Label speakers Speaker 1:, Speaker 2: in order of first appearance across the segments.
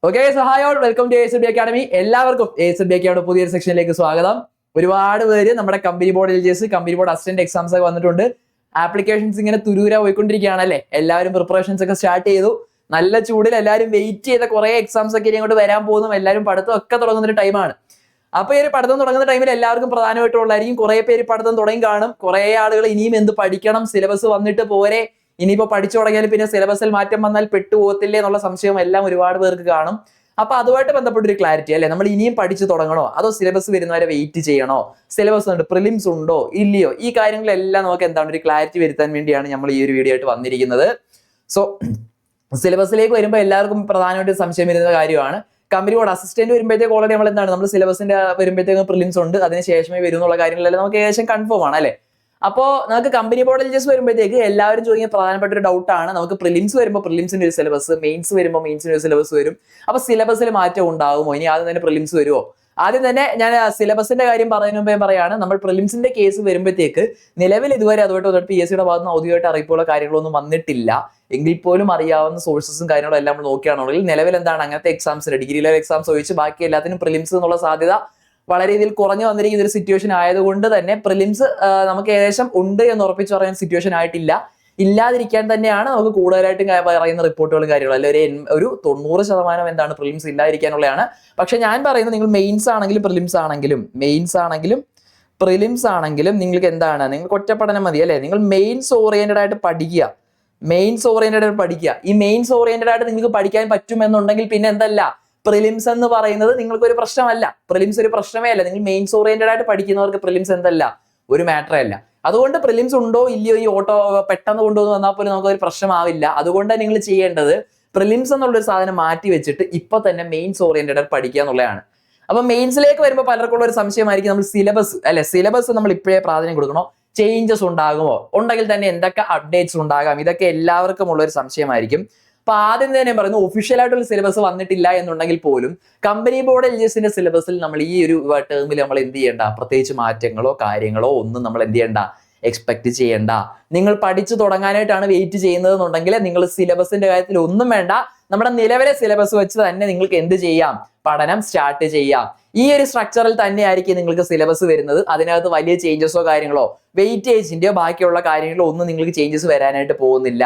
Speaker 1: Okay, so hi all, welcome to ASB academy. എല്ലാവർക്കും ASB അക്കാഡമിയുടെ പുതിയൊരു സെക്ഷനിലേക്ക് സ്വാഗതം. ഒരുപാട് പേര് നമ്മുടെ company board LGS, company board assistant exams ഒക്കെ വന്നിട്ടുണ്ട്. ആപ്ലിക്കേഷൻസ് ഇങ്ങനെ തുരൂര പോയിക്കൊണ്ടിരിക്കുകയാണല്ലേ. എല്ലാവരും പ്രിപ്പറേഷൻസ് ഒക്കെ സ്റ്റാർട്ട് ചെയ്തു. നല്ല ചൂടിൽ എല്ലാവരും വെയിറ്റ് ചെയ്ത കുറെ എക്സാംസ് ഒക്കെ ഇനി അങ്ങോട്ട് വരാൻ പോകുന്നു. എല്ലാവരും പഠിത്തം ഒക്കെ തുടങ്ങുന്ന ഒരു ടൈമാണ്. അപ്പൊ ഈ ഒരു പഠിത്തം തുടങ്ങുന്ന ടൈമിൽ എല്ലാവർക്കും പ്രധാനമായിട്ടുള്ളതായിരിക്കും. കുറെ പേര് പഠിത്തം തുടങ്ങി കാണും. കുറെ ആളുകൾ ഇനിയും എന്ത് പഠിക്കണം, സിലബസ് വന്നിട്ട് പോരെ, ഇനിയിപ്പോ പഠിച്ചു തുടങ്ങിയാൽ പിന്നെ സിലബസിൽ മാറ്റം വന്നാൽ പെട്ടുപോകത്തില്ലേ എന്നുള്ള സംശയം എല്ലാം ഒരുപാട് പേർക്ക് കാണും. അപ്പൊ അതുമായിട്ട് ബന്ധപ്പെട്ടൊരു ക്ലാരിറ്റി അല്ലെ, നമ്മൾ ഇനിയും പഠിച്ചു തുടങ്ങണോ അതോ സിലബസ് വരുന്നവരെ വെയിറ്റ് ചെയ്യണോ, സിലബസ് ഉണ്ട്, പ്രിലിംസ് ഉണ്ടോ ഇല്ലയോ, ഈ കാര്യങ്ങളെല്ലാം നമുക്ക് എന്താണ് ഒരു ക്ലാരിറ്റി വരുത്താൻ വേണ്ടിയാണ് നമ്മൾ ഈ ഒരു വീഡിയോ ആയിട്ട് വന്നിരിക്കുന്നത്. സോ സിലബസിലേക്ക് വരുമ്പോൾ എല്ലാവർക്കും പ്രധാനമായിട്ട് സംശയം വരുന്ന കാര്യമാണ്. കമ്പനി ബോർഡ് അസിസ്റ്റന്റ് വരുമ്പോഴത്തേക്ക് ഓൾറെഡി നമ്മൾ സിലബസിന്റെ വരുമ്പോഴത്തേക്ക് പ്രിലിംസ് ഉണ്ട്, അതിന് ശേഷമേ വരും എന്നുള്ള കാര്യങ്ങളെല്ലാം നമുക്ക് ഏകദേശം കൺഫേം ആണ് അല്ലെ. അപ്പോ നമുക്ക് കമ്പനി ബോർഡ് LGS വരുമ്പോഴത്തേക്ക് എല്ലാവരും ചോദിക്കുന്ന പ്രധാനപ്പെട്ട ഒരു ഡൗട്ടാണ്, നമുക്ക് പ്രിലിംസ് വരുമ്പോൾ പ്രിലിംസിന്റെ ഒരു സിലബസ്, മെയിൻസ് വരുമ്പോൾ മെയിൻസിന്റെ ഒരു സിലബസ് വരും. അപ്പൊ സിലബസിൽ മാറ്റം ഉണ്ടാകുമോ, ഇനി ആദ്യം തന്നെ പ്രിലിംസ് വരുമോ? ആദ്യം തന്നെ ഞാൻ സിലബസിന്റെ കാര്യം പറയുന്നതിന് മുമ്പേ പറയാണ്, നമ്മൾ പ്രിലിംസിന്റെ കേസ് വരുമ്പോഴത്തേക്ക് നിലവിൽ ഇതുവരെ അതുമായിട്ട് PSCയുടെ ഭാഗത്ത് നിന്ന് ഔദ്യോഗികമായിട്ട് അറിയിപ്പുള്ള കാര്യങ്ങളൊന്നും വന്നിട്ടില്ല. എങ്കിൽ പോലും അറിയാവുന്ന സോഴ്സസും കാര്യങ്ങളും എല്ലാം നമ്മൾ നോക്കുകയാണെങ്കിൽ നിലവിൽ എന്താണ് അങ്ങനത്തെ എക്സാംസിന്, ഡിഗ്രി ലെവൽ എക്സാംസ് ഒഴിച്ച് ബാക്കി എല്ലാത്തിനും പ്രിലിംസ് എന്നുള്ള സാധ്യത വളരെ രീതിയിൽ കുറഞ്ഞു വന്നിരിക്കുന്ന ഒരു സിറ്റുവേഷൻ ആയതുകൊണ്ട് തന്നെ പ്രിലിംസ് നമുക്ക് ഏകദേശം ഉണ്ട് എന്ന് ഉറപ്പിച്ച് പറയാൻ സിറ്റുവേഷൻ ആയിട്ടില്ല. ഇല്ലാതിരിക്കാൻ തന്നെയാണ് നമുക്ക് കൂടുതലായിട്ടും പറയുന്ന റിപ്പോർട്ടുകളും കാര്യങ്ങളും, അല്ലെ ഒരു 90% എന്താണ് പ്രിലിംസ് ഇല്ലാതിരിക്കാനുള്ളതാണ്. പക്ഷെ ഞാൻ പറയുന്നത്, നിങ്ങൾ മെയിൻസ് ആണെങ്കിലും പ്രിലിംസ് ആണെങ്കിലും നിങ്ങൾക്ക് എന്താണ്, നിങ്ങൾക്ക് ഒറ്റപ്പഠനം മതി അല്ലെ. നിങ്ങൾ മെയിൻസ് ഓറിയന്റഡ് ആയിട്ട് പഠിക്കുക. ഈ മെയിൻസ് ഓറിയന്റഡ് ആയിട്ട് നിങ്ങൾക്ക് പഠിക്കാൻ പറ്റുമെന്നുണ്ടെങ്കിൽ പിന്നെ എന്തല്ല, പ്രിലിംസ് എന്ന് പറയുന്നത് നിങ്ങൾക്ക് ഒരു പ്രശ്നമല്ല. പ്രിലിംസ് ഒരു പ്രശ്നമേ അല്ല. നിങ്ങൾ മെയിൻസ് ഓറിയന്റഡ് ആയിട്ട് പഠിക്കുന്നവർക്ക് പ്രിലിംസ് എന്തല്ല, ഒരു മാറ്ററേ അല്ല. അതുകൊണ്ട് പ്രിലിംസ് ഉണ്ടോ ഇല്ലയോ, ഈ ഓട്ടോ പെട്ടെന്ന് കൊണ്ടുവന്ന് വന്നാൽ പോലും നമുക്ക് ഒരു പ്രശ്നമാവില്ല. അതുകൊണ്ട് നിങ്ങൾ ചെയ്യേണ്ടത് പ്രിലിംസ് എന്നുള്ളൊരു സാധനം മാറ്റി വെച്ചിട്ട് ഇപ്പൊ തന്നെ മെയിൻസ് ഓറിയന്റഡ് ആയിട്ട് പഠിക്കുക എന്നുള്ളതാണ്. അപ്പൊ മെയിൻസിലേക്ക് വരുമ്പോൾ പലർക്കുള്ള ഒരു സംശയമായിരിക്കും, നമ്മൾ സിലബസ് നമ്മൾ ഇപ്പോഴേ പ്രാധാന്യം കൊടുക്കണോ, ചേഞ്ചസ് ഉണ്ടാകുമോ, ഉണ്ടെങ്കിൽ തന്നെ എന്തൊക്കെ അപ്ഡേറ്റ്സ് ഉണ്ടാകാം, ഇതൊക്കെ എല്ലാവർക്കും ഉള്ള ഒരു സംശയമായിരിക്കും. അപ്പൊ ആദ്യം തന്നെ പറയുന്നു, ഒഫീഷ്യൽ ആയിട്ടുള്ള സിലബസ് വന്നിട്ടില്ല എന്നുണ്ടെങ്കിൽ പോലും കമ്പനി ബോർഡ് LGSന്റെ സിലബസിൽ നമ്മൾ ഈ ഒരു ടേമിൽ നമ്മൾ എന്ത് ചെയ്യേണ്ട, പ്രത്യേകിച്ച് മാറ്റങ്ങളോ കാര്യങ്ങളോ ഒന്നും നമ്മൾ എന്ത് ചെയ്യേണ്ട, എക്സ്പെക്ട് ചെയ്യേണ്ട. നിങ്ങൾ പഠിച്ചു തുടങ്ങാനായിട്ടാണ് വെയിറ്റ് ചെയ്യുന്നത് എന്നുണ്ടെങ്കിൽ നിങ്ങൾ സിലബസിന്റെ കാര്യത്തിൽ ഒന്നും വേണ്ട. നമ്മുടെ നിലവിലെ സിലബസ് വെച്ച് തന്നെ നിങ്ങൾക്ക് എന്ത് ചെയ്യാം, പഠനം സ്റ്റാർട്ട് ചെയ്യാം. ഈ ഒരു സ്ട്രക്ചറിൽ തന്നെയായിരിക്കും നിങ്ങൾക്ക് സിലബസ് വരുന്നത്. അതിനകത്ത് വലിയ ചേഞ്ചസോ കാര്യങ്ങളോ വെയിറ്റേജിന്റെയോ ബാക്കിയുള്ള കാര്യങ്ങളോ ഒന്നും നിങ്ങൾക്ക് ചേഞ്ചസ് വരാനായിട്ട് പോകുന്നില്ല.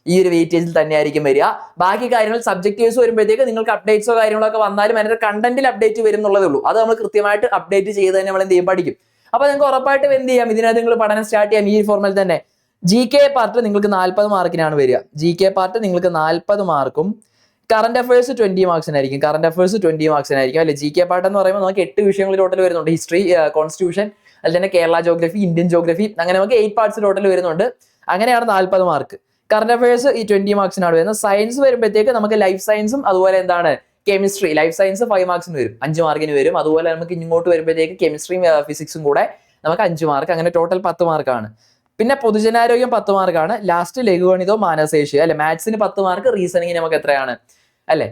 Speaker 1: ഈ ഒരു വെയിറ്റേജിൽ തന്നെയായിരിക്കും വരിക. ബാക്കി കാര്യങ്ങൾ സബ്ജക്റ്റീവ്സ് വരുമ്പോഴത്തേക്ക് നിങ്ങൾക്ക് അപ്ഡേറ്റ്സോ കാര്യങ്ങളൊക്കെ വന്നാലും അതിന്റെ കണ്ടന്റിൽ അപ്ഡേറ്റ് വരും എന്നുള്ളതേ ഉള്ളൂ. അത് നമ്മൾ കൃത്യമായിട്ട് അപ്ഡേറ്റ് ചെയ്ത് തന്നെ നമ്മൾ എന്ത് ചെയ്യും, പഠിക്കും. അപ്പൊ നിങ്ങൾക്ക് ഉറപ്പായിട്ടും എന്ത് ചെയ്യാം, ഇതിനകത്ത് നിങ്ങൾ പഠനം സ്റ്റാർട്ട് ചെയ്യാം. ഈ ഫോർമൽ തന്നെ GK പാർട്ട് നിങ്ങൾക്ക് 40 മാർക്കിനാണ് വരിക. GK പാർട്ട് നിങ്ങൾക്ക് 40 മാർക്കും കറന്റ് അഫയേഴ്സ് 20 മാർക്സിനായിരിക്കും അല്ലെ. GK പാർട്ട് എന്ന് പറയുമ്പോൾ നമുക്ക് 8 വിഷയങ്ങൾ ടോട്ടൽ വരുന്നുണ്ട്. ഹിസ്റ്ററി, കോൺസ്റ്റിറ്റ്യൂഷൻ, അതിൽ തന്നെ കേരള ജോഗ്രഫി, ഇന്ത്യൻ ജോഗ്രഫി, അങ്ങനെ നമുക്ക് 8 പാർട്സ് ടോട്ടൽ വരുന്നുണ്ട്. അങ്ങനെയാണ് 40 മാർക്ക്. കറന്റ് അഫയേഴ്സ് ഈ 20 മാർക്സിനാണ് വരുന്നത്. സയൻസ് വരുമ്പോഴത്തേക്ക് നമുക്ക് ലൈഫ് സയൻസും അതുപോലെ എന്താണ് കെമിസ്ട്രി, ലൈഫ് സയൻസ് 5 മാർക്സിന് വരും, 5 മാർക്കിന് വരും. അതുപോലെ നമുക്ക് ഇങ്ങോട്ട് വരുമ്പോഴത്തേക്ക് കെമിസ്ട്രിയും ഫിസിക്സും കൂടെ നമുക്ക് 5 മാർക്ക്, അങ്ങനെ ടോട്ടൽ 10 മാർക്കാണ്. പിന്നെ പൊതുജനാരോഗ്യം 10 മാർക്കാണ്. ലാസ്റ്റ് ലഘുഗണിതവും മാനസേഷ്യ അല്ലെ. മാത്സിന് 10 മാർക്ക്, റീസണിങ്ങിന് നമുക്ക് എത്രയാണ് അല്ലെ,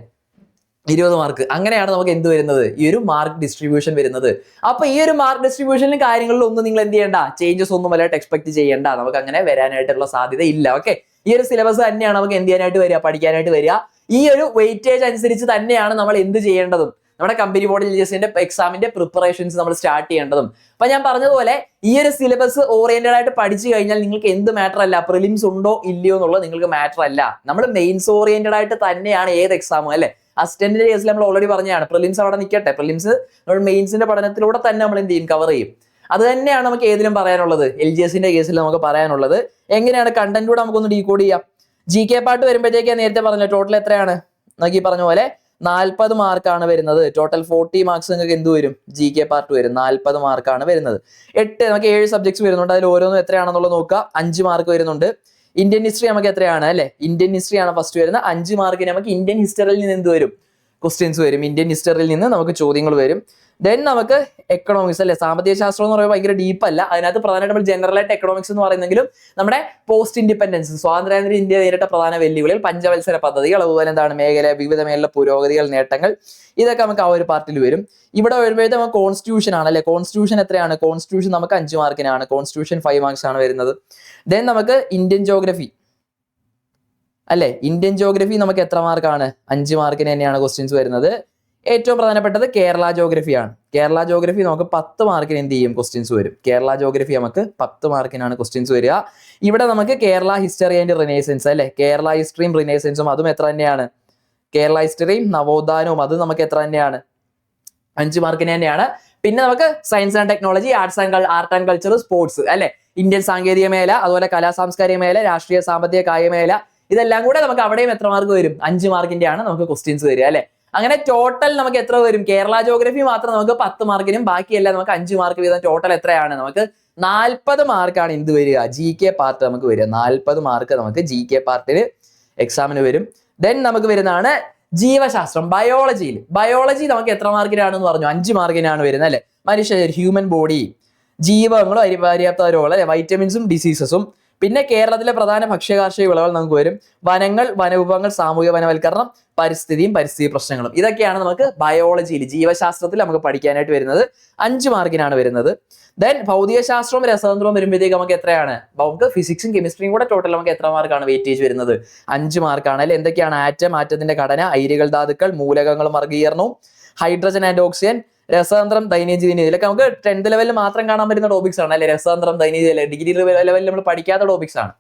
Speaker 1: 20 മാർക്ക്. അങ്ങനെയാണ് നമുക്ക് എന്ത് വരുന്നത്, ഈ ഒരു മാർക്ക് ഡിസ്ട്രിബ്യൂഷൻ വരുന്നത്. അപ്പൊ ഈ ഒരു മാർക്ക് ഡിസ്ട്രിബ്യൂഷനിലും കാര്യങ്ങളിലും ഒന്നും നിങ്ങൾ എന്ത് ചെയ്യേണ്ട, ചേഞ്ചസ് ഒന്നും വലുതായിട്ട് എക്സ്പെക്ട് ചെയ്യേണ്ട. നമുക്ക് അങ്ങനെ വരാനായിട്ടുള്ള സാധ്യത ഇല്ല. ഓക്കെ, ഈ ഒരു സിലബസ് തന്നെയാണ് നമുക്ക് എന്ത് ചെയ്യാനായിട്ട് വരിക, പഠിക്കാനായിട്ട് വരിക. ഈ ഒരു വെയിറ്റേജ് അനുസരിച്ച് തന്നെയാണ് നമ്മൾ എന്ത് ചെയ്യേണ്ടതും, നമ്മുടെ കമ്പനി ബോർഡ് LGSന്റെ എക്സാമിന്റെ പ്രിപ്പറേഷൻസ് നമ്മൾ സ്റ്റാർട്ട് ചെയ്യേണ്ടതും. അപ്പൊ ഞാൻ പറഞ്ഞതുപോലെ ഈ ഒരു സിലബസ് ഓറിയന്റഡ് ആയിട്ട് പഠിച്ചു കഴിഞ്ഞാൽ നിങ്ങൾക്ക് എന്ത് മാറ്റർ അല്ല, പ്രിലിംസ് ഉണ്ടോ ഇല്ലയോ എന്നുള്ളത് നിങ്ങൾക്ക് മാറ്റർ അല്ല. നമ്മൾ മെയിൻസ് ഓറിയന്റഡ് ആയിട്ട് തന്നെയാണ് ഏത് എക്സാമും അല്ലെ. അസിസ്റ്റന്റിന്റെ കേസിൽ നമ്മൾ ഓൾറെഡി പറഞ്ഞതാണ്, പ്രിലിംസ് അവിടെ നിൽക്കട്ടെ, പ്രിലിംസ് നമ്മൾ മെയിൻസിന്റെ പഠനത്തിലൂടെ തന്നെ നമ്മൾ എന്ത് ചെയ്യും, കവർ ചെയ്യും. അത് തന്നെയാണ് നമുക്ക് ഏതിലും പറയാനുള്ളത്. LGSന്റെ കേസിൽ നമുക്ക് പറയാനുള്ളത് എങ്ങനെയാണ് കണ്ടന്റൂടെ നമുക്കൊന്ന് ഡീകോഡ് ചെയ്യാം. GK പാർട്ട് വരുമ്പോഴത്തേക്ക് നേരത്തെ പറഞ്ഞ ടോട്ടൽ എത്രയാണ്, നമുക്ക് ഈ പറഞ്ഞ പോലെ 40 മാർക്കാണ് വരുന്നത്. ടോട്ടൽ 40 മാർക്സ് നിങ്ങൾക്ക് എന്ത് വരും, GK പാർട്ട് വരും. 40 മാർക്കാണ് വരുന്നത്. നമുക്ക് 7 സബ്ജക്ട്സ് വരുന്നുണ്ട്. അതിൽ ഓരോന്നും എത്രയാണെന്നുള്ളത് നോക്കുക. 5 മാർക്ക് വരുന്നുണ്ട്. ഇന്ത്യൻ ഹിസ്റ്ററി നമുക്ക് എത്രയാണ് അല്ലെ, ഇന്ത്യൻ ഹിസ്റ്ററി ആണ് ഫസ്റ്റ് വരുന്നത്. 5 മാർക്കിന് നമുക്ക് ഇന്ത്യൻ ഹിസ്റ്ററിയിൽ നിന്ന് എന്ത് വരും, ക്വസ്റ്റ്യൻസ് വരും. ഇന്ത്യൻ ഹിസ്റ്ററിയിൽ നിന്ന് നമുക്ക് ചോദ്യങ്ങൾ വരും. ദെൻ നമുക്ക് എക്കണോമിക്സ് അല്ലെ, സാമ്പത്തിക ശാസ്ത്രം എന്ന് പറയുമ്പോൾ ഭയങ്കര ഡീപ്പ് അല്ല. അതിനകത്ത് പ്രധാനമായിട്ട് നമ്മൾ ജനറൽ ആയിട്ട് എക്കണോമിക്സ് എന്ന് പറയുന്നെങ്കിലും നമ്മുടെ പോസ്റ്റ് ഇൻഡിപെൻഡൻസ്, സ്വാതന്ത്ര്യാനന്തര ഇന്ത്യ നേരിട്ട പ്രധാന വെല്ലുവിളികൾ, പഞ്ചവത്സര പദ്ധതികൾ, അതുപോലെ എന്താണ് വിവിധ മേഖല പുരോഗതികൾ, നേട്ടങ്ങൾ, ഇതൊക്കെ നമുക്ക് ആ ഒരു പാർട്ടിൽ വരും. ഇവിടെ വരുമ്പോഴത്തെ നമുക്ക് കോൺസ്റ്റിറ്റ്യൂഷൻ ആണ് അല്ലെ. കോൺസ്റ്റിറ്റ്യൂഷൻ എത്രയാണ്, കോൺസ്റ്റിറ്റ്യൂഷൻ നമുക്ക് 5 മാർക്കിനാണ്. കോൺസ്റ്റിറ്റ്യൂഷൻ 5 മാർക്സ് ആണ് വരുന്നത്. ദെൻ നമുക്ക് ഇന്ത്യൻ ജോഗ്രഫി അല്ലെ? ഇന്ത്യൻ ജോഗ്രഫി നമുക്ക് എത്ര മാർക്കാണ്? 5 മാർക്കിന് തന്നെയാണ് ക്വസ്റ്റ്യൻസ് വരുന്നത്. ഏറ്റവും പ്രധാനപ്പെട്ടത് കേരള ജോഗ്രഫിയാണ്. കേരള ജോഗ്രഫി നമുക്ക് 10 മാർക്കിന് എന്ത് ചെയ്യും? ക്വസ്റ്റ്യൻസ് വരും. കേരള ജോഗ്രഫി നമുക്ക് 10 മാർക്കിനാണ് ക്വസ്റ്റ്യൻസ് വരിക. ഇവിടെ നമുക്ക് കേരള ഹിസ്റ്ററി ആൻഡ് റിനൈസൻസ് അല്ലെ? കേരള ഹിസ്റ്ററിയും റിനൈസൻസും അതും എത്ര തന്നെയാണ്? കേരള ഹിസ്റ്ററിയും നവോത്ഥാനവും അത് നമുക്ക് എത്ര തന്നെയാണ്? 5 മാർക്കിന് തന്നെയാണ്. പിന്നെ നമുക്ക് science and technology, art and culture, sports അല്ലെ? ഇന്ത്യൻ സാങ്കേതിക മേഖല, അതുപോലെ കലാ സാംസ്കാരിക മേഖല, രാഷ്ട്രീയ സാമ്പത്തിക കായിക മേഖല, ഇതെല്ലാം കൂടെ നമുക്ക് അവിടെയും എത്ര മാർക്ക് വരും? 5 മാർക്കിന്റെ ആണ് നമുക്ക് ക്വസ്റ്റ്യൻസ് വരിക അല്ലെ? അങ്ങനെ ടോട്ടൽ നമുക്ക് എത്ര വരും? കേരള ജോഗ്രഫി മാത്രം നമുക്ക് 10 മാർക്കിനും ബാക്കിയെല്ലാം നമുക്ക് 5 മാർക്ക് വീതം. ടോട്ടൽ എത്രയാണ്? നമുക്ക് 40 മാർക്കാണ് എന്ത് വരിക? GK പാർട്ട് നമുക്ക് വരിക. 40 മാർക്ക് നമുക്ക് GK പാർട്ടിന് എക്സാമിന് വരും. ദെൻ നമുക്ക് വരുന്നതാണ് ജീവശാസ്ത്രം, ബയോളജി നമുക്ക് എത്ര മാർക്കിനാണെന്ന് പറഞ്ഞു? 5 മാർക്കിനാണ് വരുന്നത് അല്ലെ? മനുഷ്യ ഹ്യൂമൻ ബോഡി, ജീവകങ്ങളും അപര്യാപ്ത രോഗങ്ങൾ അല്ലെ? വൈറ്റമിൻസും ഡിസീസസും. പിന്നെ കേരളത്തിലെ പ്രധാന ഭക്ഷ്യകാർഷിക വിളകൾ നമുക്ക് വരും. വനങ്ങൾ, വനവിഭവങ്ങൾ, സാമൂഹിക വനവൽക്കരണം, പരിസ്ഥിതിയും പരിസ്ഥിതി പ്രശ്നങ്ങളും. ഇതൊക്കെയാണ് നമുക്ക് ബയോളജിയിൽ, ജീവശാസ്ത്രത്തിൽ നമുക്ക് പഠിക്കാനായിട്ട് വരുന്നത്. 5 മാർക്കിനാണ് വരുന്നത്. ദെൻ ഭൗതികശാസ്ത്രവും രസതന്ത്രവും വരുമ്പോഴത്തേക്ക് നമുക്ക് എത്രയാണ്? നമുക്ക് ഫിസിക്സും കെമിസ്ട്രിയും കൂടെ ടോട്ടൽ നമുക്ക് എത്ര മാർക്കാണ് വെയിറ്റേജ് വരുന്നത്? 5 മാർക്കാണ് അല്ലെ? എന്തൊക്കെയാണ്? ആറ്റത്തിന്റെ ഘടന, അയിരുകൾ, ധാതുക്കൾ, മൂലകങ്ങളും വർഗീകരണവും, ഹൈഡ്രജൻ ആൻഡ് ഓക്സിജൻ, രസതന്ത്രം, ദൈനംദിന, ഇതിലൊക്കെ നമുക്ക് 10th ലെവലിൽ മാത്രം കാണാൻ പറ്റുന്ന ടോപ്പിക്സ് ആണ് അല്ലെ? രസതന്ത്രം, ദൈനംദിന, ഡിഗ്രി ലെവലിൽ നമ്മൾ പഠിക്കാത്ത ടോപ്പിക്സ് ആണ്.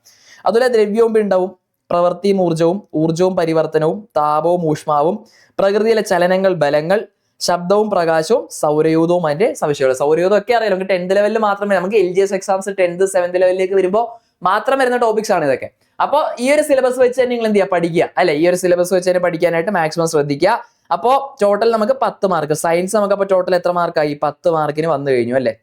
Speaker 1: അതുപോലെ ദ്രവ്യവും പിണ്ഡവും, പ്രവൃത്തിയും ഊർജവും പരിവർത്തനവും, താപവും ഊഷ്മാവും, പ്രകൃതിയിലെ ചലനങ്ങൾ, ബലങ്ങൾ, ശബ്ദവും പ്രകാശവും, സൗരയൂഥവും അതിന്റെ സവിശേഷത. സൗരയൂഥം ഒക്കെ അറിയാം. നമുക്ക് 10th ലെവലിൽ മാത്രമേ, നമുക്ക് LGS എക്സാംസ് 10th 7th ലെവലിലേക്ക് വരുമ്പോൾ മാത്രം വരുന്ന ടോപ്പിക്സ് ആണ് ഇതൊക്കെ. അപ്പോൾ ഈ ഒരു സിലബസ് വെച്ച് തന്നെ നിങ്ങൾ എന്ത് ചെയ്യുക? പഠിക്കുക അല്ലെ? ഈ ഒരു സിലബസ് വെച്ച് തന്നെ പഠിക്കാനായിട്ട് മാക്സിമം ശ്രദ്ധിക്കുക. അപ്പോ ടോട്ടൽ നമുക്ക് 10 മാർക്ക്. സയൻസ് നമുക്ക് അപ്പോൾ ടോട്ടൽ എത്ര മാർക്കായി? 10 മാർക്കിന് വന്നു കഴിഞ്ഞു അല്ലെ?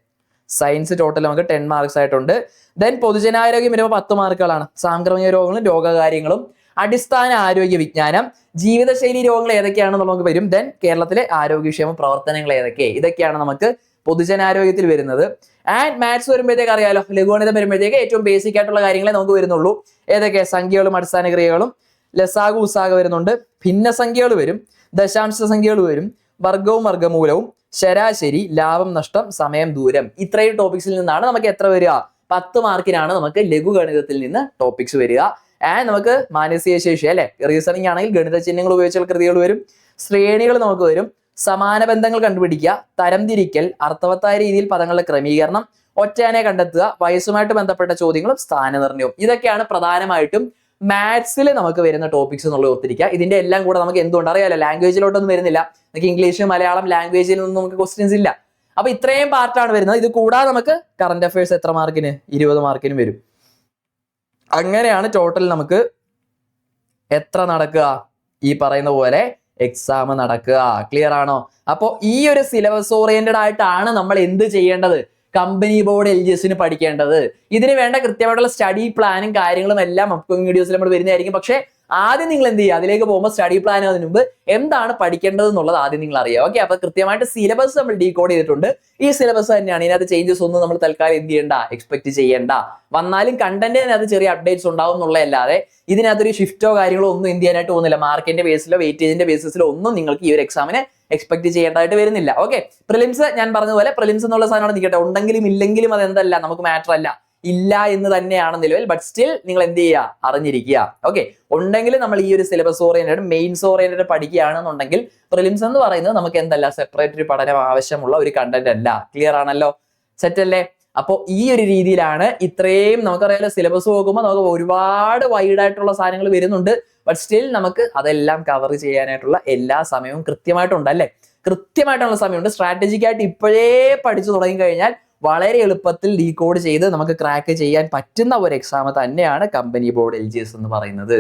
Speaker 1: സയൻസ് ടോട്ടൽ നമുക്ക് 10 മാർക്സ് ആയിട്ടുണ്ട്. ദെൻ പൊതുജനാരോഗ്യം വരുമ്പോൾ 10 മാർക്കുകളാണ്. സാംക്രമിക രോഗങ്ങളും രോഗകാര്യങ്ങളും, അടിസ്ഥാന ആരോഗ്യ വിജ്ഞാനം, ജീവിതശൈലി രോഗങ്ങൾ ഏതൊക്കെയാണെന്ന് നമുക്ക് വരും. ദെൻ കേരളത്തിലെ ആരോഗ്യക്ഷേമ പ്രവർത്തനങ്ങൾ ഏതൊക്കെ, ഇതൊക്കെയാണ് നമുക്ക് പൊതുജനാരോഗ്യത്തിൽ വരുന്നത്. ആൻഡ് മാത്സ് വരുമ്പോഴത്തേക്ക് അറിയാലോ, ലഘുഗണിതം വരുമ്പോഴത്തേക്ക് ഏറ്റവും ബേസിക് ആയിട്ടുള്ള കാര്യങ്ങളെ നമുക്ക് വരുന്നുള്ളൂ. ഏതൊക്കെ? സംഖ്യകളും അടിസ്ഥാന ക്രിയകളും, ലസാഗു ഉസാഗ വരുന്നുണ്ട്, ഭിന്നസംഖ്യകൾ വരും, ദശാംശ സംഖ്യകൾ വരും, വർഗവും വർഗമൂലവും, ശരാശരി, ലാഭം നഷ്ടം, സമയം ദൂരം. ഇത്രയും ടോപ്പിക്സിൽ നിന്നാണ് നമുക്ക് എത്ര വരിക? 10 മാർക്കിനാണ് നമുക്ക് ലഘുഗണിതത്തിൽ നിന്ന് ടോപ്പിക്സ് വരിക. ആൻഡ് നമുക്ക് മാനസിക ശേഷി അല്ലെ? റീസണിങ് ആണെങ്കിൽ ഗണിത ചിഹ്നങ്ങൾ ഉപയോഗിച്ചുള്ള കൃതികൾ വരും, ശ്രേണികൾ നമുക്ക് വരും, സമാന ബന്ധങ്ങൾ കണ്ടുപിടിക്കുക, തരംതിരിക്കൽ, അർത്ഥവത്തായ രീതിയിൽ പദങ്ങളുടെ ക്രമീകരണം, ഒറ്റയാനെ കണ്ടെത്തുക, വയസ്സുമായിട്ട് ബന്ധപ്പെട്ട ചോദ്യങ്ങളും സ്ഥാനനിർണ്ണയവും. ഇതൊക്കെയാണ് പ്രധാനമായിട്ടും മാത്സിൽ നമുക്ക് വരുന്ന ടോപ്പിക്സ് എന്നുള്ളത് ഓർത്തിരിക്കുക. ഇതിന്റെ എല്ലാം കൂടെ നമുക്ക് എന്തുകൊണ്ട് അറിയാലോ, ലാംഗ്വേജിലോട്ടൊന്നും വരുന്നില്ല. നമുക്ക് ഇംഗ്ലീഷ്, മലയാളം ലാംഗ്വേജിൽ നിന്നും നമുക്ക് ക്വസ്റ്റ്യൻസ് ഇല്ല. അപ്പൊ ഇത്രയും പാർട്ടാണ് വരുന്നത്. ഇത് കൂടാതെ നമുക്ക് കറന്റ് അഫയേഴ്സ് എത്ര മാർക്കിന്? 20 മാർക്കിന് വരും. അങ്ങനെയാണ് ടോട്ടൽ നമുക്ക് എത്ര നടക്കുക? ഈ പറയുന്ന പോലെ എക്സാം നടക്കുക. ക്ലിയർ ആണോ? അപ്പൊ ഈ ഒരു സിലബസ് ഓറിയന്റഡ് ആയിട്ടാണ് നമ്മൾ എന്ത് ചെയ്യേണ്ടത്? കമ്പനി ബോർഡ് LGSന് പഠിക്കേണ്ടത്. ഇതിന് വേണ്ട കൃത്യമായിട്ടുള്ള സ്റ്റഡി പ്ലാനും കാര്യങ്ങളും എല്ലാം അപ്കമിംഗ് വീഡിയോസിൽ നമ്മൾ വരുന്നതായിരിക്കും. പക്ഷേ ആദ്യം നിങ്ങൾ എന്ത് ചെയ്യുക? അതിലേക്ക് പോകുമ്പോൾ സ്റ്റഡി പ്ലാൻ അതിന് മുമ്പ് എന്താണ് പഠിക്കേണ്ടത് എന്നുള്ളത് ആദ്യം നിങ്ങൾ അറിയാം. ഓക്കെ, അപ്പൊ കൃത്യമായിട്ട് സിലബസ് നമ്മൾ ഡീകോഡ് ചെയ്തിട്ടുണ്ട്. ഈ സിലബസ് തന്നെയാണ്. ഇതിനകത്ത് ചേഞ്ചസ് ഒന്നും നമ്മൾ തൽക്കാലം എന്ത് ചെയ്യേണ്ട, എക്സ്പെക്ട് ചെയ്യേണ്ട. വന്നാലും കണ്ടന്റിനകത്ത് ചെറിയ അപ്ഡേറ്റ്സ് ഉണ്ടാവും എന്നുള്ളതല്ലാതെ ഇതിനകത്തൊരു ഷിഫ്റ്റോ കാര്യങ്ങളോ ഒന്നും എന്ത് ചെയ്യാനായിട്ട് പോകുന്നില്ല. മാർക്കിന്റെ ബേസിലോ വെയിറ്റേജിന്റെ ബേസിസിലോ ഒന്നും നിങ്ങൾക്ക് ഈ ഒരു എക്സാമിന് എക്സ്പെക്ട് ചെയ്യേണ്ടതായിട്ട് വരുന്നില്ല. ഓക്കെ, പ്രിലിംസ് ഞാൻ പറഞ്ഞതുപോലെ പ്രിലിംസ് എന്നുള്ള സാധനമാണ് നിൽക്കട്ടെ. ഉണ്ടെങ്കിലും ഇല്ലെങ്കിലും അത് എന്തല്ല, നമുക്ക് മാറ്റർ അല്ല. ഇല്ല എന്ന് തന്നെയാണ് നിലവിൽ. ബട്ട് സ്റ്റിൽ നിങ്ങൾ എന്ത് ചെയ്യുക? അറിഞ്ഞിരിക്കുക. ഓക്കെ, ഉണ്ടെങ്കിൽ നമ്മൾ ഈ ഒരു സിലബസ് ഓറിയന്റഡ്, മെയിൻസ് ഓറിയന്റഡ് പഠിക്കുകയാണെന്നുണ്ടെങ്കിൽ പ്രിലിംസ് എന്ന് പറയുന്നത് നമുക്ക് എന്തല്ല, സെപ്പറേറ്റ് ഒരു പഠനം ആവശ്യമുള്ള ഒരു കണ്ടന്റ് അല്ല. ക്ലിയർ ആണല്ലോ? സെറ്റ് അല്ലേ? അപ്പോൾ ഈ ഒരു രീതിയിലാണ് ഇത്രയും നമുക്കറിയാലോ. സിലബസ് നോക്കുമ്പോൾ നമുക്ക് ഒരുപാട് വൈഡ് ആയിട്ടുള്ള സാധനങ്ങൾ വരുന്നുണ്ട്. ബട്ട് സ്റ്റിൽ നമുക്ക് അതെല്ലാം കവർ ചെയ്യാനായിട്ടുള്ള എല്ലാ സമയവും കൃത്യമായിട്ടുണ്ട് അല്ലെ? കൃത്യമായിട്ടുള്ള സമയമുണ്ട്. സ്ട്രാറ്റജിക് ആയിട്ട് ഇപ്പോഴേ പഠിച്ചു തുടങ്ങി കഴിഞ്ഞാൽ വളരെ എളുപ്പത്തിൽ ഡീകോഡ് ചെയ്ത് നമുക്ക് ക്രാക്ക് ചെയ്യാൻ പറ്റുന്ന ഒരു എക്സാം തന്നെയാണ് കമ്പനി ബോർഡ് LGS എന്ന് പറയുന്നത്.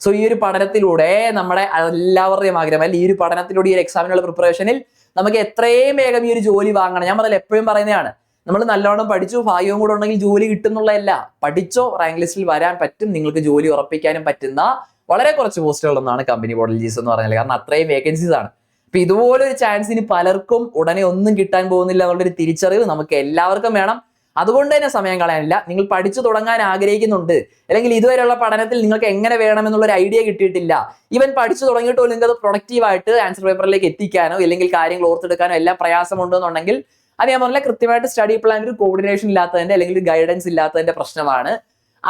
Speaker 1: സോ ഈ ഒരു പഠനത്തിലൂടെ നമ്മുടെ എല്ലാവരുടെയും ആഗ്രഹം അല്ലെ, ഈ ഒരു പഠനത്തിലൂടെ ഈ ഒരു എക്സാമിനുള്ള പ്രിപ്പറേഷനിൽ നമുക്ക് എത്രയും വേഗം ഈ ഒരു ജോലി വാങ്ങണം. ഞാൻ പറഞ്ഞാൽ എപ്പോഴും പറയുന്നതാണ്, നമ്മൾ നല്ലോണം പഠിച്ചു, ഭാഗ്യവും കൂടെ ഉണ്ടെങ്കിൽ ജോലി കിട്ടുന്നുള്ളതല്ല. പഠിച്ചോ, റാങ്ക് ലിസ്റ്റിൽ വരാൻ പറ്റും, നിങ്ങൾക്ക് ജോലി ഉറപ്പിക്കാനും പറ്റുന്ന വളരെ കുറച്ച് പോസ്റ്റുകളൊന്നാണ് കമ്പനി ബോർഡ് LGS എന്ന് പറഞ്ഞാൽ. കാരണം അത്രയും വേക്കൻസീസ് ആണ്. അപ്പൊ ഇതുപോലൊരു ചാൻസ് ഇനി പലർക്കും ഉടനെ ഒന്നും കിട്ടാൻ പോകുന്നില്ല എന്നുള്ളൊരു തിരിച്ചറിവ് നമുക്ക് എല്ലാവർക്കും വേണം. അതുകൊണ്ട് തന്നെ സമയം കളയാനില്ല. നിങ്ങൾ പഠിച്ചു തുടങ്ങാൻ ആഗ്രഹിക്കുന്നുണ്ട്, അല്ലെങ്കിൽ ഇതുവരെയുള്ള പഠനത്തിൽ നിങ്ങൾക്ക് എങ്ങനെ വേണമെന്നുള്ള ഒരു ഐഡിയ കിട്ടിയിട്ടില്ല, ഈവൻ പഠിച്ചു തുടങ്ങിയിട്ട് പോലും നിങ്ങൾക്ക് അത് പ്രൊഡക്റ്റീവായിട്ട് ആൻസർ പേപ്പറിലേക്ക് എത്തിക്കാനോ അല്ലെങ്കിൽ കാര്യങ്ങൾ ഓർത്തെടുക്കാനോ എല്ലാം പ്രയാസമുണ്ടെന്നുണ്ടെങ്കിൽ അത് ഞാൻ പറഞ്ഞാൽ കൃത്യമായിട്ട് സ്റ്റഡി പ്ലാൻ ഒരു കോർഡിനേഷൻ ഇല്ലാത്തതിന്റെ അല്ലെങ്കിൽ ഗൈഡൻസ് ഇല്ലാത്തതിന്റെ പ്രശ്നമാണ്.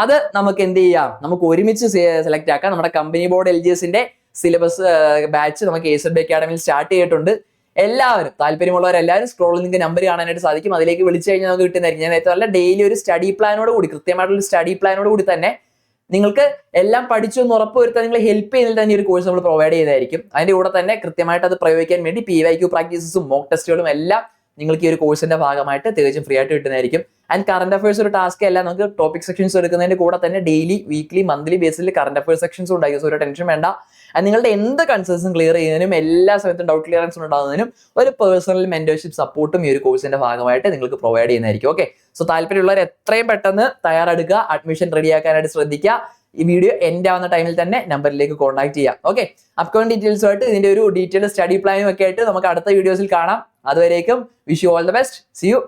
Speaker 1: അത് നമുക്ക് എന്ത് ചെയ്യാം, നമുക്ക് ഒരുമിച്ച് സെലക്ട് ആക്കാം. നമ്മുടെ കമ്പനി ബോർഡ് LGSന്റെ സിലബസ് ബാച്ച് നമുക്ക് ASRB അക്കാഡമിയിൽ സ്റ്റാർട്ട് ചെയ്തിട്ടുണ്ട്. എല്ലാവരും താല്പര്യമുള്ളവരെല്ലാവരും സ്ക്രോളിൽ നിങ്ങൾക്ക് നമ്പർ കാണാനായിട്ട് സാധിക്കും. അതിലേക്ക് വിളിച്ചു കഴിഞ്ഞാൽ നമുക്ക് കിട്ടുന്നതായിരിക്കും. ഞാൻ നേരത്തെ പറഞ്ഞ ഡെയിലി ഒരു സ്റ്റഡി പ്ലാനോട് കൂടി, കൃത്യമായിട്ടുള്ള സ്റ്റഡി പ്ലാനോട് കൂടി തന്നെ നിങ്ങൾക്ക് എല്ലാം പഠിച്ചു എന്ന് ഉറപ്പുവരുത്താൻ നിങ്ങൾ ഹെൽപ്പ് ചെയ്യുന്നതിൽ തന്നെ ഒരു കോഴ്സ് നമ്മൾ പ്രൊവൈഡ് ചെയ്യുന്നതായിരിക്കും. അതിന്റെ കൂടെ തന്നെ കൃത്യമായിട്ട് അത് പ്രയോഗിക്കാൻ വേണ്ടി PYQ പ്രാക്ടീസസും മോക്ക് ടെസ്റ്റുകളും എല്ലാം നിങ്ങൾക്ക് ഈ ഒരു കോഴ്സിന്റെ ഭാഗമായിട്ട് തികച്ചും ഫ്രീ ആയിട്ട് കിട്ടുന്നതായിരിക്കും. ആൻഡ് കറന്റ് അഫയേഴ്സ് ഒരു ടാസ്ക് അല്ല, നമുക്ക് ടോപ്പിക് സെക്ഷൻസ് എടുക്കുന്നതിന്റെ കൂടെ തന്നെ ഡെയിലി, വീക്ക്ലി, മന്ത്ലി ബേസിൽ കറന്റ് അഫയേഴ്സ് സെക്ഷൻസ് ഉണ്ടായിരിക്കും. സോ ഒരു ടെൻഷൻ വേണ്ട. നിങ്ങളുടെ എന്ത് കൺസേൺസും ക്ലിയർ ചെയ്യുന്നതിനും എല്ലാ സമയത്തും ഡൗട്ട് ക്ലിയറൻസ് ഉണ്ടാകുന്നതിനും ഒരു പേഴ്സണൽ മെന്റർഷിപ്പ് സപ്പോർട്ടും ഈ ഒരു കോഴ്സിന്റെ ഭാഗമായിട്ട് നിങ്ങൾക്ക് പ്രൊവൈഡ് ചെയ്യുന്നതായിരിക്കും. ഓക്കെ, സോ താല്പര്യമുള്ളവർ എത്രയും പെട്ടെന്ന് തയ്യാറെടുക്കുക, അഡ്മിഷൻ റെഡിയാക്കാനായിട്ട് ശ്രദ്ധിക്കുക. ഈ വീഡിയോ എൻഡ് ആവുന്ന ടൈമിൽ തന്നെ നമ്പറിലേക്ക് കോൺടാക്ട് ചെയ്യാം. ഓക്കെ, അപ്കമിംഗ് ഡീറ്റെയിൽസുമായിട്ട് ഇതിന്റെ ഒരു ഡീറ്റെയിൽ സ്റ്റഡി പ്ലാനും ഒക്കെ ആയിട്ട് നമുക്ക് അടുത്ത വീഡിയോസിൽ കാണാം. അതുവരേക്കും wish you all the best. See U.